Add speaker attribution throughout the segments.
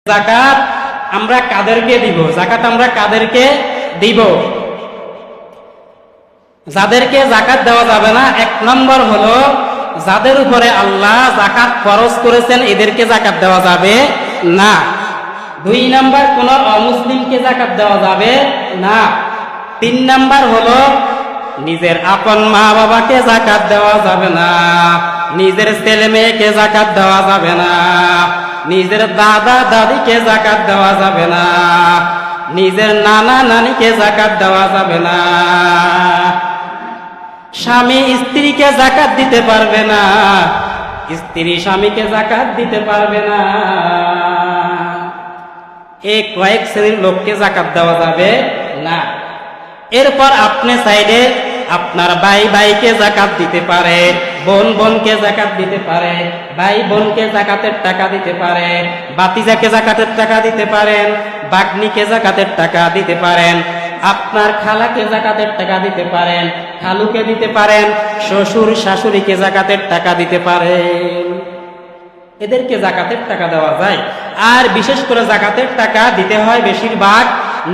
Speaker 1: যাকাত আমরা কাদেরকে দিব? যাকাত আমরা কাদেরকে দিব? যাদেরকে যাকাত দেওয়া যাবে না, এক নম্বর হলো যাদের উপরে আল্লাহ যাকাত ফরজ করেছেন এদেরকে যাকাত দেওয়া যাবে না। দুই নাম্বার, কোন অমুসলিমকে যাকাত দেওয়া যাবে না। তিন নাম্বার হলো নিজের আপন মা বাবাকে যাকাত দেওয়া যাবে না, নিজের ছেলে মেয়েকে যাকাত দেওয়া যাবে না, নিজের দাদা দাদিকে যাকাত দেওয়া যাবে না, নিজের নানা নানিকে যাকাত দেওয়া যাবে না, স্বামী স্ত্রীকে যাকাত দিতে পারবে না, স্ত্রী স্বামীকে যাকাত দিতে পারবে না। এই কয়েক শ্রেণীর লোককে যাকাত দেওয়া যাবে না। এরপর আপনি সাইডে আপনার ভাই ভাইকে যাকাত দিতে পারে, বোন বোনকে যাকাত দিতে পারে, ভাই বোনকে যাকাতের টাকা দিতে পারে, বাতিজাকে যাকাতের টাকা দিতে পারেন, বাগনিকে যাকাতের টাকা দিতে পারেন, আপনার খালাকে যাকাতের টাকা দিতে পারেন, খালুকে দিতে পারেন, শ্বশুর শাশুড়িকে যাকাতের টাকা দিতে পারেন। এদেরকে যাকাতের টাকা দেওয়া যায়। আর বিশেষ করে যাকাতের টাকা দিতে হয় বেশিরভাগ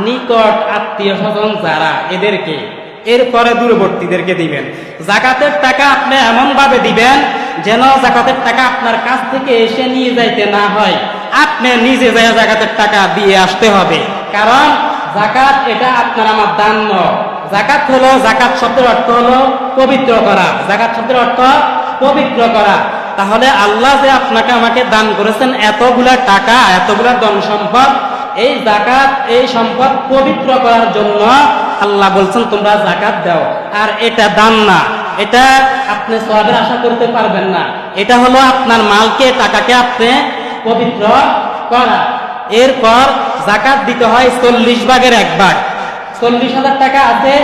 Speaker 1: নিকট আত্মীয় স্বজন যারা, এদেরকে। এরপরে দূরবর্তীদেরকে দিবেন। যাকাতের টাকা আপনি এমন ভাবে দিবেন যেন যাকাতের টাকা আপনার কাছ থেকে এসে নিয়ে যাইতে না হয়, আপনি নিজে যায় যাকাতের টাকা দিয়ে আসতে হবে। কারণ যাকাত এটা আপনার আমার দান নয়। যাকাত হলো, যাকাত শব্দের অর্থ হলো পবিত্র করা। যাকাত শব্দের অর্থ পবিত্র করা। তাহলে আল্লাহ যে আপনাকে আমাকে দান করেছেন এতগুলা টাকা, এতগুলা ধন সম্পদ, এই যাকাত এই সম্পদ পবিত্র করার জন্য আল্লাহ বলছেন তোমরা যাকাত দাও। আর এটা দান না, এটা আপনি সওয়াবের আশা করতে পারবেন না। এটা হলো আপনার মালকে, টাকাকে আপনি পবিত্র করা। এরপর যাকাত দিতে হয় 40 ভাগের 1 ভাগ। 40,000 টাকা আছে,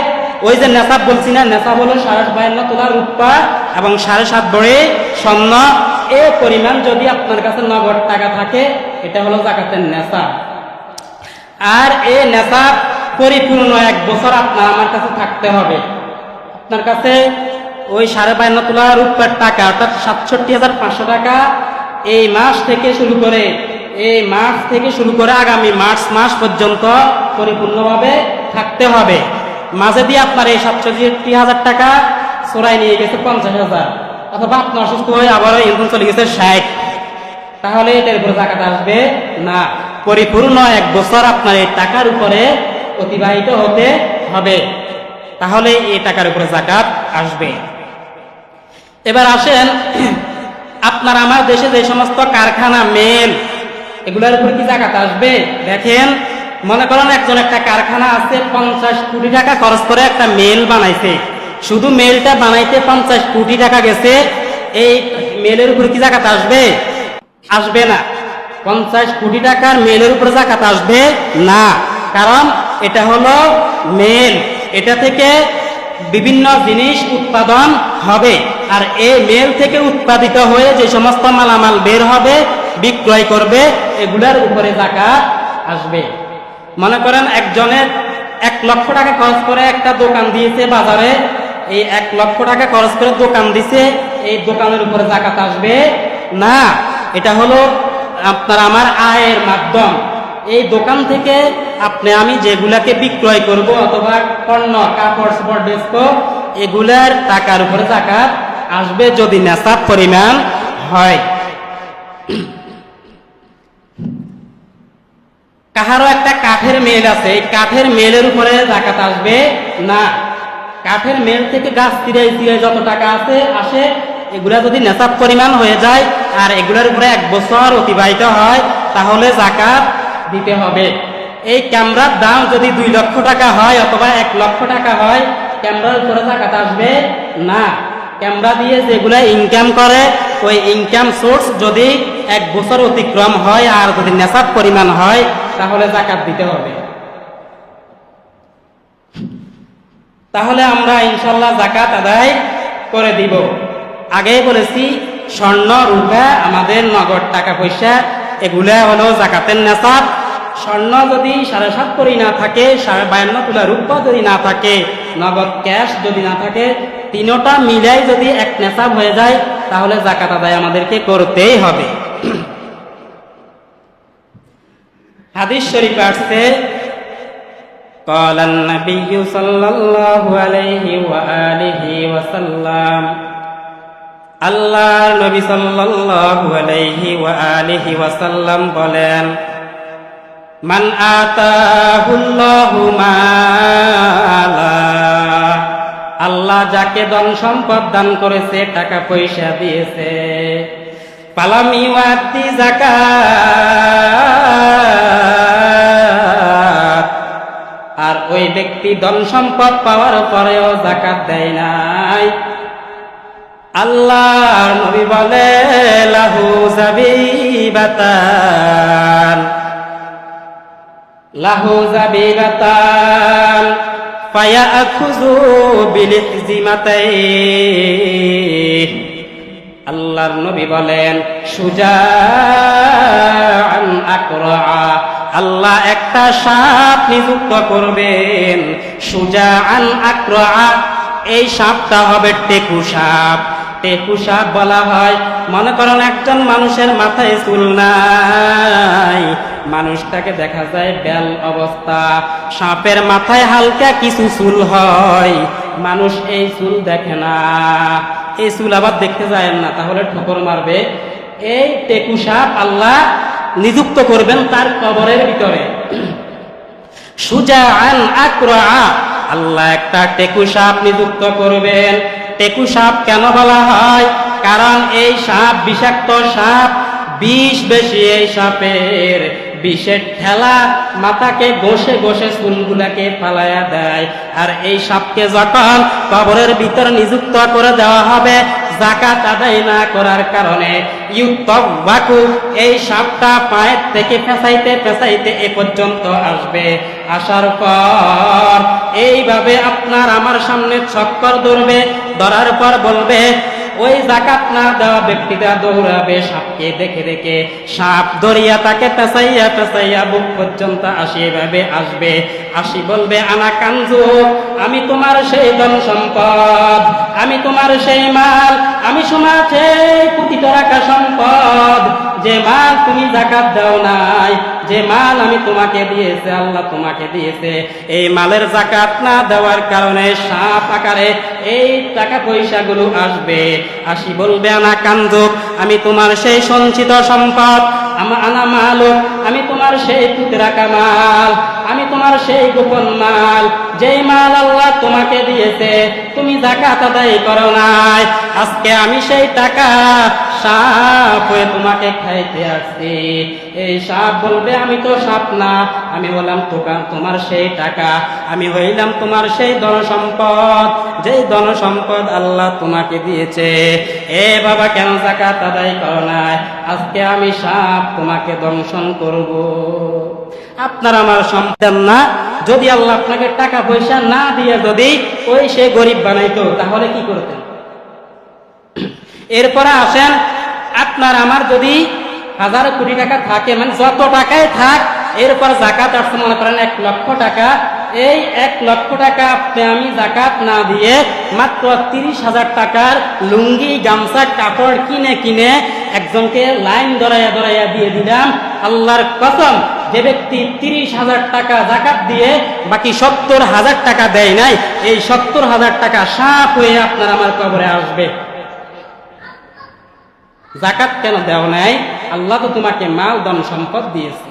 Speaker 1: ওই যে নেশাব বলছি না, নেশাব হলো 52 তোলা রূপা এবং 7.5 ভরি স্বর্ণ। এ পরিমাণ যদি আপনার কাছে নগদ টাকা থাকে, এটা হলো যাকাতের নেশাব। আর এই নেশাব পরিপূর্ণ 1 বছর আপনার আমার কাছে থাকতে হবে। আপনার কাছে ওই 52 তোলা রূপার টাকা অর্থাৎ 67,500 টাকা এই মাস থেকে শুরু করে আগামী মার্চ মাস পর্যন্ত পরিপূর্ণভাবে থাকতে হবে। মাঝে দিয়ে আপনার এই 67,000 টাকা চোরাই নিয়ে গেছে 50,000, অথবা আপনি অসুস্থ হয়ে আবারও ইনকাম চলে গেছে 60, তাহলে এটার উপরে যাকাত আসবে না। পরিপূর্ণ 1 বছর আপনার এই টাকার উপরে অতিবাহিত হতে হবে, তাহলে এই টাকার উপরে যাকাত আসবে। এবার আসেন, আপনার আমার দেশে যে সমস্ত কারখানা, মেল, এগুলোর উপর কি যাকাত আসবে? দেখেন, মনে করেন একজন একটা কারখানা আছে, 50 কোটি টাকা খরচ করে একটা মেল বানাইছে। শুধু মেলটা বানাইতে 50 কোটি টাকা গেছে। এই মেলের উপর কি যাকাত আসবে? আসবে না। 50 কোটি টাকার মেলের উপর যাকাত আসবে না। কারণ এটা হলো মেল, এটা থেকে বিভিন্ন জিনিস উৎপাদন হবে। আর এই মেল থেকে উৎপাদিত হয়ে যে সমস্ত মালামাল বের হবে, বিক্রয় করবে, এগুলার উপরে যাকাত আসবে। মনে করেন একজনের 1 লক্ষ টাকা খরচ করে একটা দোকান দিয়েছে বাজারে, এই 1 লক্ষ টাকা খরচ করে দোকান দিছে, এই দোকানের উপরে যাকাত আসবে না। এটা হলো আপনার আমার আয়ের মাধ্যম। এই দোকান থেকে আপনি আমি যেগুলাকে বিক্রয় করব, অথবা পণ্য, কাপড় চোপড় বেচবো, এগুলার টাকার উপরে যাকাত আসবে যদি নেশাব পরিমাণ হয়। কাহারও একটা কাঠের মেল আছে, এই কাঠের মেলের উপরে যাকাত আসবে না। কাঠের মেল থেকে গাছ চিরাই যত টাকা আসে, এগুলা যদি নেশাব পরিমাণ হয়ে যায় আর এগুলার উপরে 1 বছর অতিবাহিত হয়, তাহলে যাকাত দিতে হবে। এই ক্যামেরার দাম যদি 2 লক্ষ টাকা হয় অথবা 1 লক্ষ টাকা হয়, ক্যামেরার উপরে যাকাত আসবে না। ক্যামেরা দিয়ে যেগুলা ইনকাম করে, ওই ইনকাম সোর্স যদি 1 বছর অতিক্রম হয় আর যদি নেশাব পরিমাণ হয়, তাহলে যাকাত দিতে হবে। তাহলে আমরা ইনশাল্লাহ যাকাত আদায় করে দিব। আগেই বলেছি, স্বর্ণ রূপা আমাদের নগদ টাকা পয়সা, এগুলা হলো যাকাতের নেশাব। স্বর্ণ যদি 7.5 ভরি না থাকে, 52 তোলা রূপা যদি না থাকে, নগদ ক্যাশ যদি না থাকে, তিনটা মিলাই যদি 1 নেশাব হয়ে যায়, তাহলে যাকাত আদায় আমাদেরকে করতেই হবে। হাদিস শরীফে আসছে قال النبي صلى الله عليه وآله وسلم আল্লাহর নবী সাল্লাল্লাহু আলাইহি ওয়া আলিহি ওয়াসাল্লাম বলেন মান আতাহুল্লাহু মালা আল্লাহ যাকে ধন সম্পদ দান করেছে, টাকা পয়সা দিয়েছে, ফালাম ইউআতি যাকাত আর ওই ব্যক্তি ধন সম্পদ পাওয়ার পরেও যাকাত দেয় নাই, আল্লাহর নবী বলে লাহু যাবিবাতান ফায়াখুযু বিলিহজিমাতাইহি আল্লাহর নবী বলেন সুজাআন আকরা আল্লাহ একটা সাপ নিযুক্ত করবেন, সুজাআন আকরা এই সাপটা হবে টেকু সাপ। টেকু সাপ বলা হয়, মনে করেন একজন মানুষের মাথায় চুল নাই, মানুষটাকে দেখা যায় বেল অবস্থা, সাপের মাথায় হালকা কিছু চুল হয়, মানুষ এই চুল দেখে না, এই চুল আবার দেখতে যায় না, তাহলে ঠোকর মারবে। এই টেকু সাপ আল্লাহ নিযুক্ত করবেন তার কবরের ভিতরে। সুজাআন আকরা আল্লাহ একটা টেকু সাপ নিযুক্ত করবেন। টেকু সাপ কেন বলা হয়? কারণ এই সাপ বিষাক্ত সাপ, বিষ বেশি এই সাপের, বিষের ঠেলা মাথাকে ঘষে ঘষে চুলগুলাকে ফালাইয়া দেয়। আর এই সাপকে যখন কবরের ভিতর নিযুক্ত করে দেওয়া হবে, যাকাত আদায় না করার কারণে ইউতাওয়াকু এই সাপটা পায়ের থেকে পেঁচাইতে পেঁচাইতে এ পর্যন্ত আসবে। আসার পর এইভাবে আপনার আমার সামনে চক্কর ধরবে, ধরার পর বলবে, ওই যাকাত না দেওয়া ব্যক্তিটা দৌড়াবে সাপকে দেখে দেখে, সাপ দরিয়া তাকে পেঁচাইয়া পেঁচাইয়া বুক পর্যন্ত আসি, এভাবে আসবে, আসি বলবে আনা কানজু আমি তোমার সেই ধন সম্পদ, আমি তোমার সেই মাল, আমি তোমার সেই কোটি টাকা সম্পদ, যে মাল তুমি যাকাত দাও নাই, যে মাল আমি তোমাকে দিয়েছে, আল্লাহ তোমাকে দিয়েছে, এই মালের যাকাত না দেওয়ার কারণে সাপ আকারে এই টাকা পয়সাগুলো আসবে, আসি বলবে আনা কানজুক আমি তোমার সেই সঞ্চিত সম্পদ, আনা মালুক আমি তোমার সেই পুঁতে রাখা মাল, আমি তোমার সেই গোপন মাল, যেই মাল আল্লাহ তোমাকে দিয়েছে তুমি যাকাত আদায় করো নাই, আজকে আমি সেই টাকা সাপ হয়ে তোমাকে খাইতে আসছি। এই সাপ বলবে আমি তো সাপ না, আমি হলাম তোমার সেই টাকা, আমি হইলাম তোমার সেই ধন সম্পদ, যেই ধন সম্পদ আল্লাহ তোমাকে দিয়েছে। এ বাবা কেন যাকাত আদায় করো নাই? আজকে আমি সাপ তোমাকে দংশন করব। আপনার আমার সম্পদ না, যদি আল্লাহ আপনাকে টাকা পয়সা না দিয়ে যদি ওই সে গরিব বানাইতো, তাহলে কি করতেন? এরপরে আসেন, আপনার আমার যদি 1000 কোটি টাকা থাকে, মানে যত টাকায় থাক, এরপর যাকাত আসছে মনে করেন 1 লক্ষ টাকা, এই 1 লক্ষ টাকা আপনি আমি যাকাত না দিয়ে মাত্র 30,000 টাকার লুঙ্গি গামছা কাপড় কিনে কিনে একজনকে লাইন ধরাইয়া ধরাইয়া দিয়ে দিলাম, আল্লাহর কসম যে ব্যক্তি 30,000 টাকা যাকাত দিয়ে বাকি 70,000 টাকা দেয় নাই, এই 70,000 টাকা সাপ হয়ে আপনার আমার কবরে আসবে। যাকাত কেন দেও নাই? আল্লাহ তো তোমাকে মাল ধন সম্পদ দিয়েছে।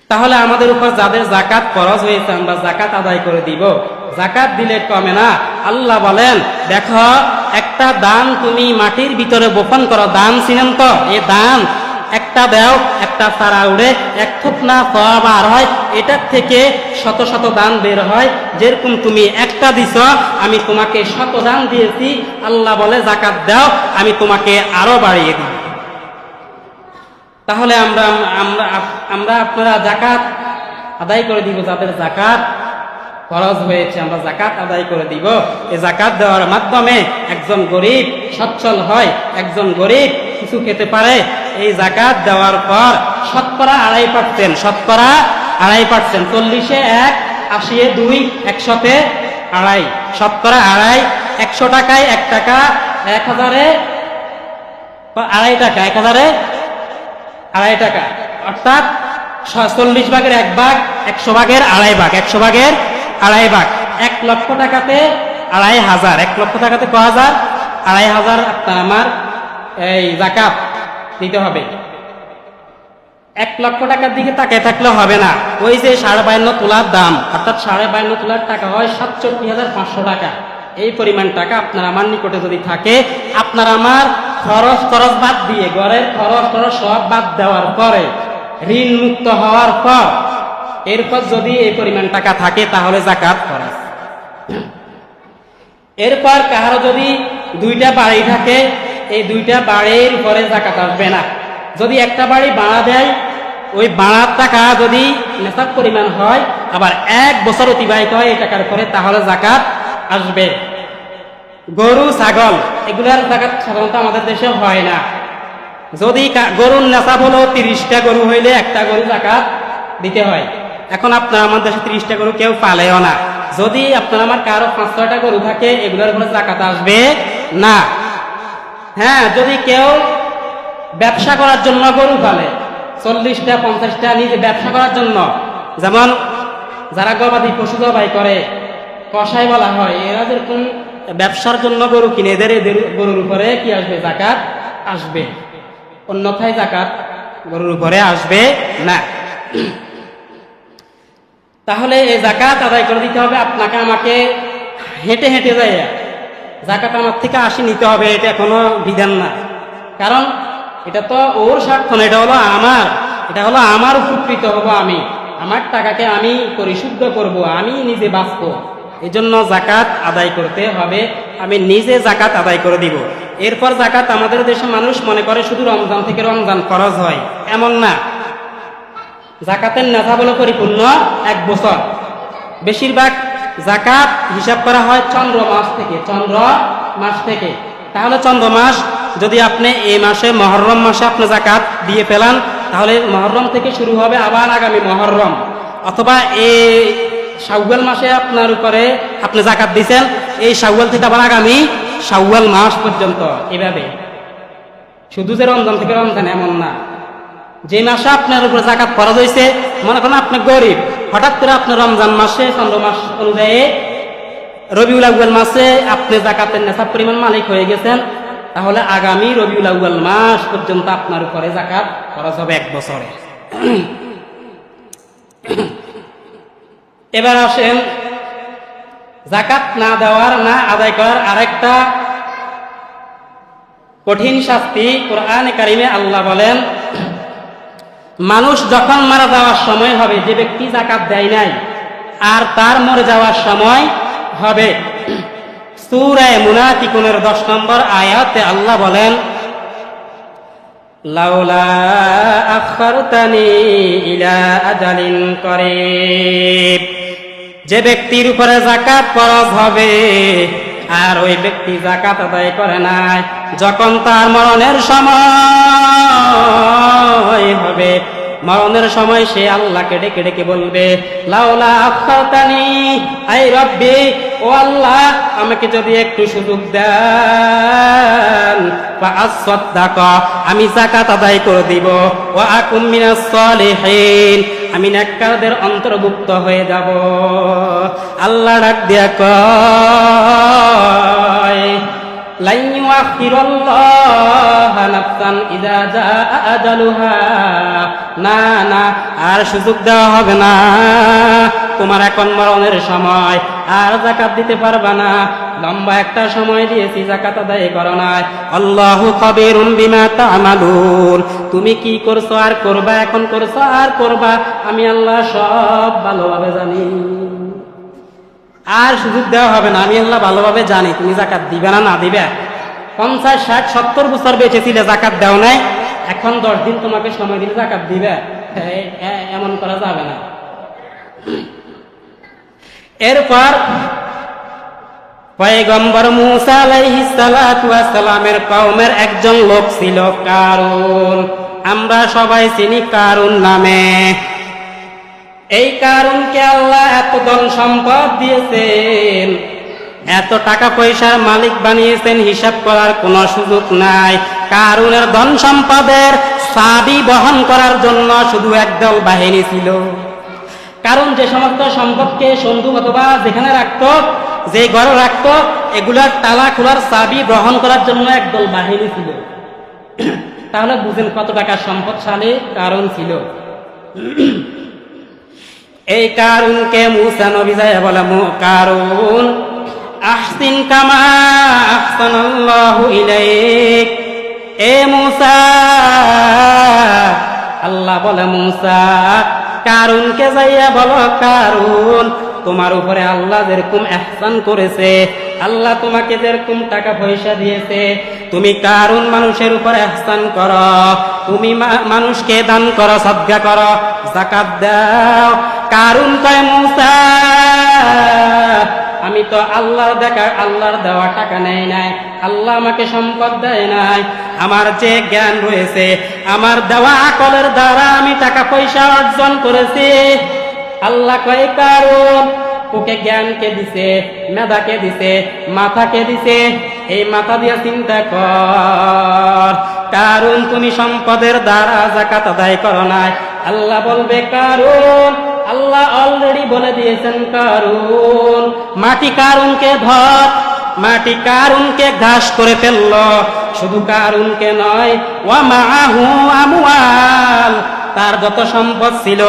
Speaker 1: তাহলে আমাদের উপর যাদের যাকাত ফরজ হয়েছে আমরা যাকাত আদায় করে দিব। যাকাত দিলে কমে না। আল্লাহ বলেন, দেখো একটা দান তুমি মাটির ভিতরে বপন করো, দান চিনেন তো? এই দান একটা দাও, একটা চারা উড়ে 1 থুকনা সওয়াব আর হয়, এটার থেকে শত শত দান বের হয়। যেরকম তুমি একটা দিছ, আমি তোমাকে 100 দান দিয়েছি। আল্লাহ বলে যাকাত দাও, আমি তোমাকে আরো বাড়িয়ে দিই। তাহলে আমরা আপনারা যাকাত আদায় করে দিব। যাদের যাকাত ফরজ হয়েছে আমরা যাকাত আদায় করে দিব। এই যাকাত দেওয়ার মাধ্যমে একজন গরিব সচ্ছল হয়, একজন গরিব কিছু খেতে পারে। এই যাকাত দেওয়ার পর শতকরা 2.5%, শতকরা 2.5%, 40-এ 1, 80-এ 2, 100-তে 2.5, শতকরা 2.5, 100 টাকায় 1 টাকা, 1000-এ 2.5 টাকা, 1000-এ 2.5 টাকা, অর্থাৎ 40 ভাগের 1 ভাগ, 100 ভাগের 2.5 ভাগ, 100 ভাগের 2.5 ভাগ। 1 লক্ষ টাকাতে 2.500, 1 লক্ষ টাকাতে ক হাজার? 2.500 আপনার আমার এই জাকাত দিতে হবে। 1 লক্ষ টাকার দিকে তাকিয়ে থাকলে হবে না। ওই যে 52.5 তোলার দাম, অর্থাৎ 52.5 তোলার টাকা হয় 67,500 টাকা। এই পরিমাণ টাকা আপনার আমার নিকটে যদি থাকে, আপনার আমার খরচ বাদ দিয়ে, ঘরের খরচ সব বাদ দেওয়ার পরে, ঋণ মুক্ত হওয়ার পর, এরপর যদি এই পরিমাণ টাকা থাকে তাহলে জাকাত খরচ। এরপর কারো যদি 2টা বাড়ি থাকে, এই 2টা বাড়ির উপরে জাকাত আসবে না। যদি একটা বাড়ি ভাড়া দেয়, ওই ভাড়ার টাকা যদি নেশাব পরিমাণ হয়, আবার 1 বছর অতিবাহিত হয় এই টাকার উপরে, তাহলে জাকাত আসবে। গরু ছাগল এগুলার জাকাত সাধারণত আমাদের দেশে হয় না। যদি গরুর নেশাব হলো 30টা গরু হইলে একটা গরু জাকাত দিতে হয়। এখন আপনার আমার দেশে 30টা গরু কেউ পালেও না। যদি আপনার আমার কারো 5-6টা গরু থাকে, এগুলোর উপরে জাকাত আসবে না। হ্যাঁ, যদি কেউ ব্যবসা করার জন্য গরু পালে, 40টা 50টা নিজে ব্যবসা করার জন্য, যেমন যারা গবাদি পশু জবাই করে, কসাই বলা হয়, এরা যেরকম ব্যবসার জন্য গরু কিনে, এদের গরুর উপরে কি আসবে? জাকাত আসবে। অন্যথায় জাকাত গরুর উপরে আসবে না। তাহলে এই জাকাত আদায় করে দিতে হবে আপনাকে আমাকে। হেঁটে হেঁটে যায় জাকাত আমার থেকে 80 নিতে হবে, এটা কোনো বিধান না। কারণ এটা তো ওর স্বার্থ না, এটা হলো আমার, এটা হলো আমার উপকৃত হবো আমি, আমার টাকাকে আমি পরিশুদ্ধ করব, আমি নিজে বাঁচবো। এই জন্য জাকাত আদায় করতে হবে। আমি নিজে জাকাত আদায় করে দিব। এরপর জাকাত আমাদের দেশে মানুষ মনে করে শুধু রমজান থেকে রমজান খরচ হয়, এমন না। জাকাতের নেশাব হলো পরিপূর্ণ 1 বছর। বেশিরভাগ জাকাত হিসাব করা হয় চন্দ্র মাস থেকে। তাহলে চন্দ্র মাস যদি আপনি এই মাসে মহররম মাসে আপনি জাকাত দিয়ে ফেলান, তাহলে মহররম থেকে শুরু হবে আবার আগামী মহররম, অথবা এই শাওয়াল মাসে আপনার উপরে আপনি জাকাত দিয়েছেন, এই শাওয়াল থেকে আবার আগামী শাওয়াল মাস পর্যন্ত। এভাবে শুধু যে রমজান থেকে রমজান এমন না। যে মাসে আপনার উপরে জাকাত খরচ হয়েছে, মনে করেন আপনি গরিব, হঠাৎ করে আপনি রমজান মাসে চন্দ্র মাস অনুযায়ী রবিউল আউয়াল মাসে আপনি জাকাতের নেশাব পরিমাণ মালিক হয়ে গেছেন, তাহলে আগামী রবিউল আউয়াল মাস পর্যন্ত আপনার উপরে জাকাত খরচ হবে 1 বছরে। এবার আসেন জাকাত না দেওয়ার, না আদায় করার আরেকটা কঠিন শাস্তি। কোরআনে কারিমে আল্লাহ বলেন, মানুষ যখন মারা যাওয়ার সময় হবে, যে ব্যক্তি জাকাত দেয় নাই আর তার মরে যাওয়ার সময় হবে, সূরা মুনাফিকুনের 10 নম্বর আয়াতে আল্লাহ বলেন, লাউলা আখারতানি ইলা আজালিন করিব। যে ব্যক্তির উপরে জাকাত ফরজ হবে আর ওই ব্যক্তি জাকাত আদায় করে নাই, যখন তার মরণের সময় হবে, মরণের সময় সে আল্লাহকে ডেকে ডেকে বলবে, লাউলা আখারতানি, আই রব্বি, ও আল্লাহ আমাকে যদি একটু সুযোগ দেন, ফাআসসাদদাক, আমি যাকাত আদায় করে দিব, ওয়া আকুম মিনাস সালিহিন, আমি নেককারদের অন্তর্ভুক্ত হয়ে যাব। আল্লাহ ডাক দিয়া কয়, লা ইউআখিরুল্লাহু নাফসান ইযা জাআ আজালুহা, না না, আর সুযোগ দেওয়া হবে না। তোমার এখন মরণের সময়, আর যাকাত দিতে পারবা না। লম্বা একটা সময় দিয়েছি, যাকাত আদায় করো না। আল্লাহু খাবীরুম বিমা তা'মালুন, তুমি কি করছো আর করবা, এখন করছো আর করবা, আমি আল্লাহ সব ভালোভাবে জানি। আর সুযোগ দেওয়া হবে না, আমি আল্লাহ ভালোভাবে জানি তুমি জাকাত দিবে না, না দিবে। 50, 60, 70 বছর বেঁচে ছিলে, জাকাত দাও নাই, এখন 10 দিন তোমাকে সময় দিলে জাকাত দিবে, এমন করা যাবে না। এরপর পয়গম্বর মূসা আলাইহিস সালাতু ওয়াস সালামের কওমের একজন লোক ছিল কারুন। আমরা সবাই চিনি কারুন নামে। এই কারুনকে আল্লাহ এত ধন সম্পদ দিয়েছেন, এত টাকা পয়সার মালিক বানিয়েছেন, হিসাব করার কোনো সুযোগ নাই। কারুনের ধন সম্পদের চাবি বহন করার জন্য শুধু একদল বাহিনী ছিল। কারণ যে সমস্ত সম্পদকে সন্দুক অথবা যেখানে রাখতো, যে ঘরে রাখতো, এগুলার তালা খোলার চাবি গ্রহণ করার জন্য একদল বাহিনী ছিল। তাহলে বুঝেন কত টাকা সম্পদশালী কারণ ছিল। এই কারুনকে মূসা নবী যায় বলে, কারুন আহসিন কামা আহসানাল্লাহু ইলাইক। এ মূসা, আল্লাহ বলে মূসা কারুনকে যাইয়া বলো, কারুন তোমার উপরে আল্লাহ যেরকম ইহসান করেছে, আল্লাহ তোমাকে যেরকম টাকা পয়সা দিয়েছে, তুমি কারুন মানুষের উপরে ইহসান করো, তুমি মানুষকে দান করো, সদকা করো, যাকাত দাও। কারুন কয়, মূসা আমি তো আল্লাহর দেওয়া টাকা নেই নাই, আল্লাহ আমাকে সম্পদ দেয় নাই, আমার যে জ্ঞান রয়েছে, আমার দেওয়া আকলের দ্বারা আমি টাকা পয়সা অর্জন করেছি। আল্লাহ কয়, কারুন তোকে জ্ঞানকে দিছে, মেধাকে দিছে, মাথাকে দিছে, এই মাথা দিয়ে চিন্তা কর। কারুন তুমি সম্পদের দ্বারা যাকাত আদায় করো নাই। আল্লাহ বলবে, কারুন আল্লাহ অলরেডি বলে দিয়েছেন, কারুন মাটি কারুনকে ধর, মাটি কারুনকে ঘাস করে ফেললো। শুধু কারুনকে নয়, ওয়া মাআহু আমওয়াল, তার যত সম্পদ ছিল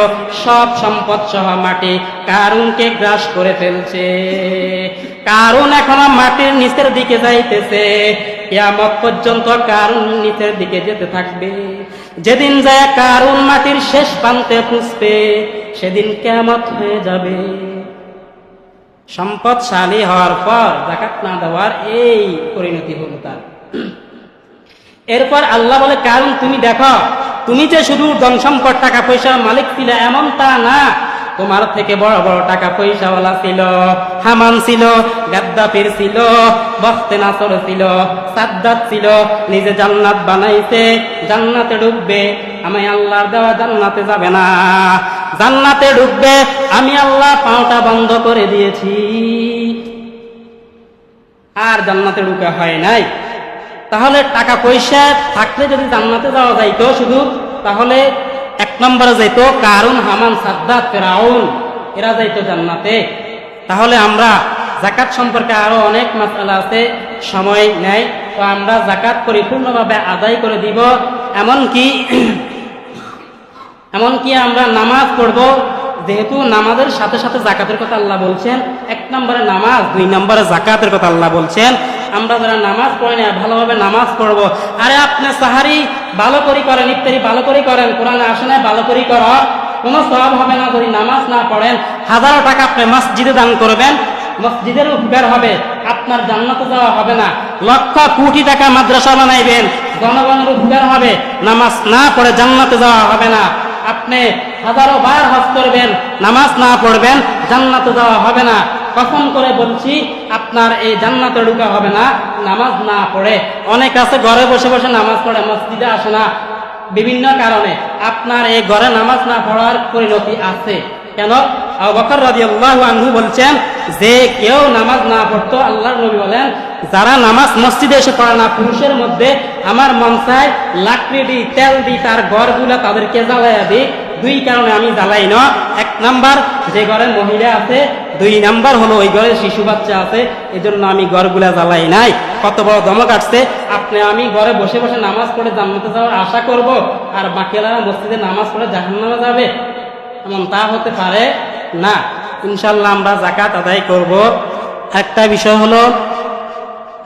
Speaker 1: সব সম্পদ সহ মাটি কারুনকে গ্রাস করে ফেলছে। কারুন এখনো মাটির নিচের দিকে যাইতেছে, কিয়ামত পর্যন্ত কারুন নিচের দিকে যেতে থাকবে। যেদিন যায় কারুন মাটির শেষ প্রান্তে পৌঁছবে, সেদিন কিয়ামত হয়ে যাবে। সম্পদশালী হওয়ার পর যাকাত না দেওয়ার এই পরিণতি হলো তার। এরপর আল্লাহ বলে, কারণ তুমি দেখো, তুমি যে শুধু ধন সম্পদ টাকা পয়সার মালিক ছিলে এমন তা না, তোমার থেকে বড় বড় টাকা পয়সাওয়ালা ছিল। হামান ছিল, গাদ্দাফির ছিল, বখতে নাসর ছিল, সাদ্দাত ছিল, নিজে জান্নাত বানাইছে, জান্নাতে ঢুকবে, আমি আল্লাহর দেওয়া জান্নাতে যাবে না। জান্নাতে ঢুকবে, আমি আল্লাহ পাওটা বন্ধ করে দিয়েছি, আর জান্নাতে ঢুকা হয় নাই। তাহলে টাকা পয়সা থাকলে যদি জান্নাতে যাওয়া যাইতো শুধু, তাহলে এক নম্বরে যাইতো কারুন, হামান, সাদ্দাত, ফিরাউন, এরা যাইতো জান্নাতে। তাহলে আমরা যাকাত সম্পর্কে আরো অনেক মাসআলা আছে, সময় নেই, তো আমরা যাকাত পরিপূর্ণভাবে আদায় করে দিব। এমনকি আমরা নামাজ পড়বো, যেহেতু নামাজের সাথে সাথে যাকাতের কথা আল্লাহ বলছেন। এক নম্বরে নামাজ, দুই নম্বরে যাকাতের কথা আল্লাহ বলছেন। আমরা যারা নামাজ পড়ি না, ভালোভাবে নামাজ পড়বো। আরে আপনি সাহারি ভালো করে করেন, ইফতারি ভালো করে করেন, কোরআনে আসে না ভালো করে কর, কোনো সওয়াব হবে না যদি নামাজ না পড়েন। হাজারো টাকা আপনি মসজিদে দান করবেন, মসজিদের উপকার হবে, আপনার জান্নাতে যাওয়া হবে না। লক্ষ কোটি টাকা মাদ্রাসা বানাইবেন, জনগণের উপকার হবে, নামাজ না পড়ে জান্নাতে যাওয়া হবে না। আপনি হাজারো বার হজ করবেন, নামাজ না পড়বেন, জান্নাতে যাওয়া হবে না। কসম করে বলছি, আপনার এই জান্নাতে ঢোকা হবে না নামাজ না পড়ে। অনেক আছে ঘরে বসে বসে নামাজ পড়ে, মসজিদে আসে না বিভিন্ন কারণে। আপনার এই ঘরে নামাজ না পড়ার পরিণতি আছে। কেন? আবু বকর রাদিয়াল্লাহু আনহু বলছেন, যে কেউ নামাজ না পড়তো, আল্লাহর নবী বলেন, যারা নামাজ মসজিদে এসে পড়ে না পুরুষের মধ্যে, আমার মন চায় লাকড়ি দিই, তেল দিই, তার ঘরগুলা তাদেরকে জ্বালাইয়া দিই। দুই কারণে আমি জ্বালাই না। এক নাম্বার, যে ঘরে মহিলা আছে, দুই নাম্বার হলো ওই ঘরে শিশু বাচ্চা আছে, এই জন্য আমি ঘরগুলা জ্বালাই নাই। কত বড় ধমক আসছে! আমি ঘরে বসে বসে নামাজ পড়ে জান্নাতে যাওয়ার আশা করব, আর বাকিরা মসজিদে নামাজ পড়ে জাহান্নামে যাবে, এমন তা হতে পারে না। ইনশাল্লাহ আমরা যাকাত আদায় করব। একটা বিষয় হলো,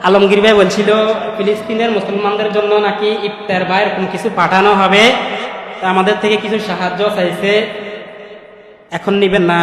Speaker 1: আলমগীর ভাই বলছিল ফিলিস্তিনের মুসলমানদের জন্য নাকি ইফতার বা এরকম কিছু পাঠানো হবে, আমাদের থেকে কিছু সাহায্য চাইছে। এখন নিবেন না?